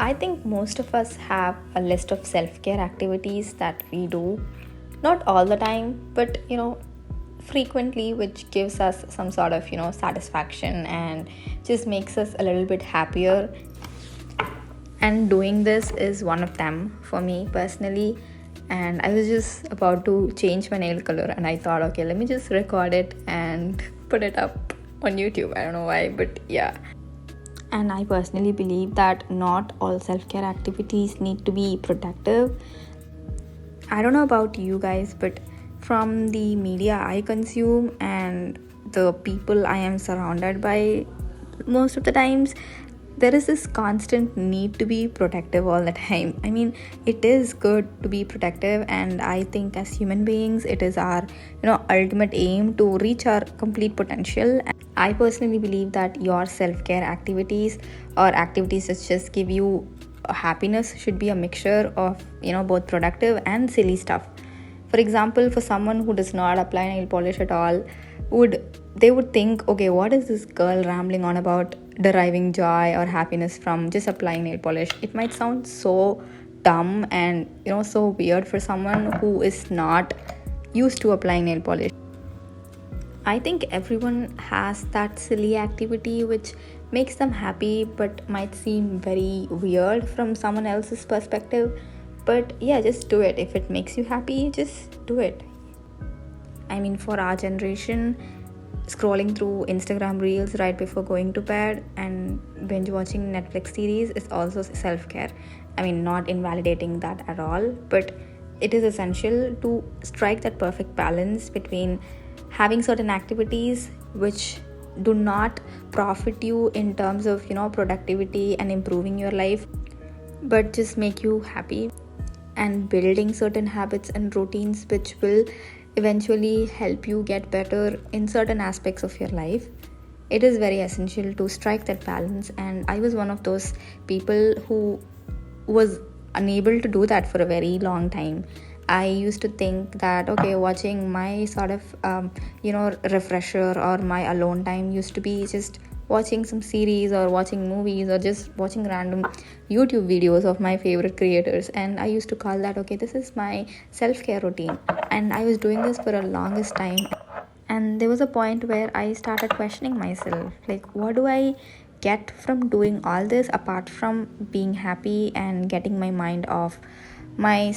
I think most of us have a list of self care activities that we do, not all the time, but frequently, which gives us some sort of satisfaction and just makes us a little bit happier. And doing this is one of them for me personally. And I was just about to change my nail color, and I thought, okay, let me just record it and put it up on YouTube. I don't know why, but yeah. And I personally believe that not all self-care activities need to be productive. I don't know about you guys, but from the media I consume and the people I am surrounded by, most of the times there is this constant need to be protective all the time. I mean, it is good to be protective, and I think as human beings it is our ultimate aim to reach our complete potential. I personally believe that your self-care activities or activities that just give you happiness should be a mixture of both productive and silly stuff. For example, for someone who does not apply nail polish at all, would think, okay, what is this girl rambling on about deriving joy or happiness from just applying nail polish? It might sound so dumb and so weird for someone who is not used to applying nail polish. I think everyone has that silly activity which makes them happy but might seem very weird from someone else's perspective. But yeah, just do it. If it makes you happy, just do it. I mean, for our generation, scrolling through Instagram reels right before going to bed and binge watching Netflix series is also self care. I mean, not invalidating that at all, but it is essential to strike that perfect balance between having certain activities which do not profit you in terms of productivity and improving your life, but just make you happy, and building certain habits and routines which will eventually help you get better in certain aspects of your life. It is very essential to strike that balance, and I was one of those people who was unable to do that for a very long time. I used to think that, okay, watching my sort of refresher or my alone time used to be just watching some series or watching movies or just watching random YouTube videos of my favorite creators, and I used to call that, okay, this is my self-care routine. And I was doing this for a longest time, and there was a point where I started questioning myself, like, what do I get from doing all this apart from being happy and getting my mind off my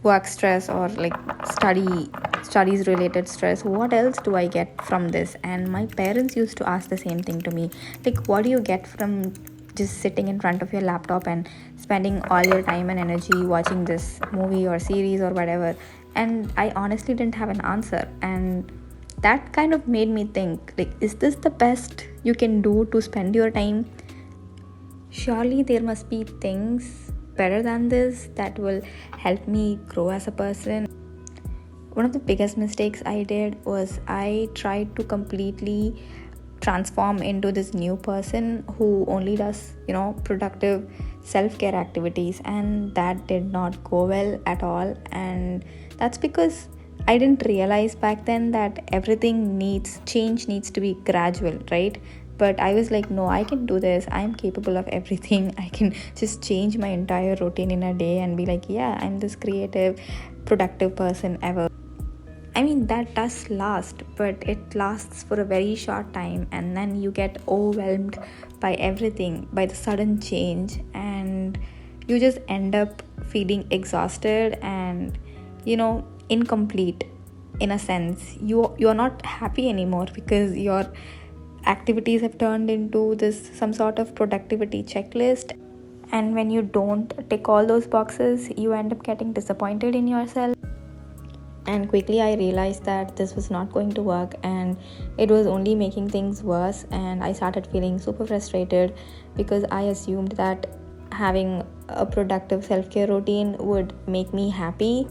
work stress or like studies related stress? What else do I get from this? And my parents used to ask the same thing to me, like, what do you get from just sitting in front of your laptop and spending all your time and energy watching this movie or series or whatever? And I honestly didn't have an answer, and that kind of made me think, like, is this the best you can do to spend your time? Surely there must be things better than this that will help me grow as a person. One of the biggest mistakes I did was I tried to completely transform into this new person who only does productive self-care activities, and that did not go well at all. And that's because I didn't realize back then that change needs to be gradual, right? But I was like, no, I can do this. I'm capable of everything. I can just change my entire routine in a day and be like, yeah, I'm this creative, productive person ever. I mean, that does last, but it lasts for a very short time, and then you get overwhelmed by everything, by the sudden change, and you just end up feeling exhausted and incomplete. In a sense, you're not happy anymore because your activities have turned into this some sort of productivity checklist, and when you don't tick all those boxes, you end up getting disappointed in yourself. And quickly I realized that this was not going to work, and it was only making things worse, and I started feeling super frustrated because I assumed that having a productive self-care routine would make me happy.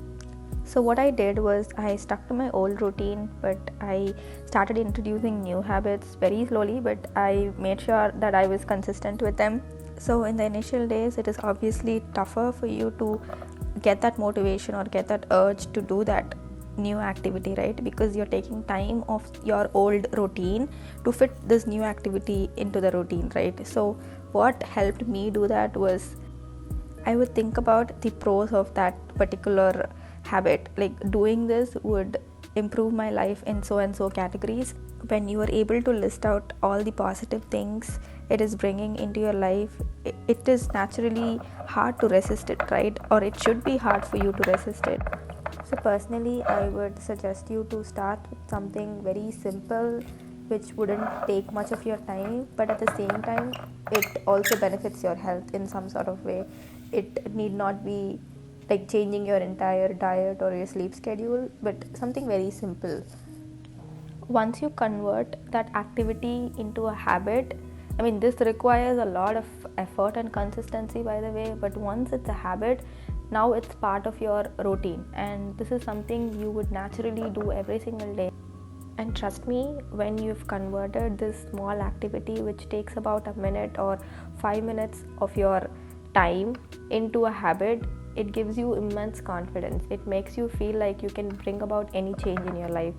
So what I did was I stuck to my old routine, but I started introducing new habits very slowly, but I made sure that I was consistent with them. So in the initial days, it is obviously tougher for you to get that motivation or get that urge to do that new activity, right? Because you're taking time off your old routine to fit this new activity into the routine, right? So what helped me do that was I would think about the pros of that particular habit. Like doing this would improve my life in so and so categories. When you are able to list out all the positive things it is bringing into your life, it is naturally hard to resist it, right? Or it should be hard for you to resist it. So personally, I would suggest you to start with something very simple, which wouldn't take much of your time, but at the same time, it also benefits your health in some sort of way. It need not be like changing your entire diet or your sleep schedule, but something very simple. Once you convert that activity into a habit, I mean, this requires a lot of effort and consistency, by the way, but once it's a habit, now it's part of your routine, and this is something you would naturally do every single day. And trust me, when you've converted this small activity, which takes about a minute or 5 minutes of your time, into a habit, it gives you immense confidence. It makes you feel like you can bring about any change in your life.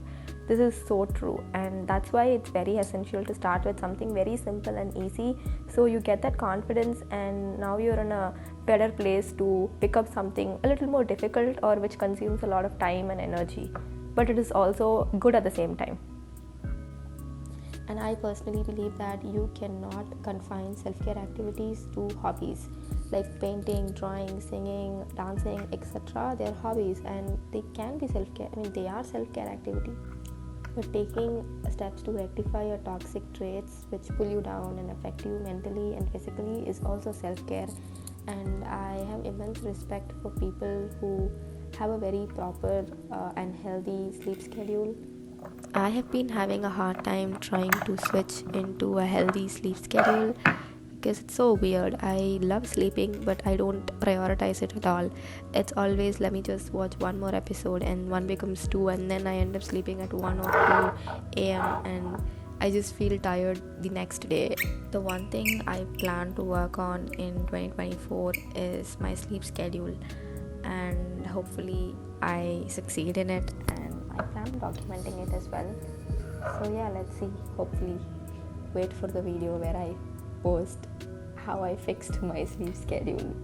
This is so true, and that's why it's very essential to start with something very simple and easy, so you get that confidence, and now you're in a better place to pick up something a little more difficult or which consumes a lot of time and energy, but it is also good at the same time. And I personally believe that you cannot confine self-care activities to hobbies like painting, drawing, singing, dancing, etc. They're hobbies and they can be self-care. I mean, they are self-care activity. But taking steps to rectify your toxic traits which pull you down and affect you mentally and physically is also self-care. And I have immense respect for people who have a very proper and healthy sleep schedule. I have been having a hard time trying to switch into a healthy sleep schedule because it's so weird. I love sleeping, but I don't prioritize it at all. It's always let me just watch one more episode, and one becomes two, and then I end up sleeping at 1 or 2 a.m. and I just feel tired the next day. The one thing I plan to work on in 2024 is my sleep schedule, and hopefully I succeed in it, and I plan on documenting it as well. So yeah, let's see. Hopefully, wait for the video where I post how I fixed my sleep schedule.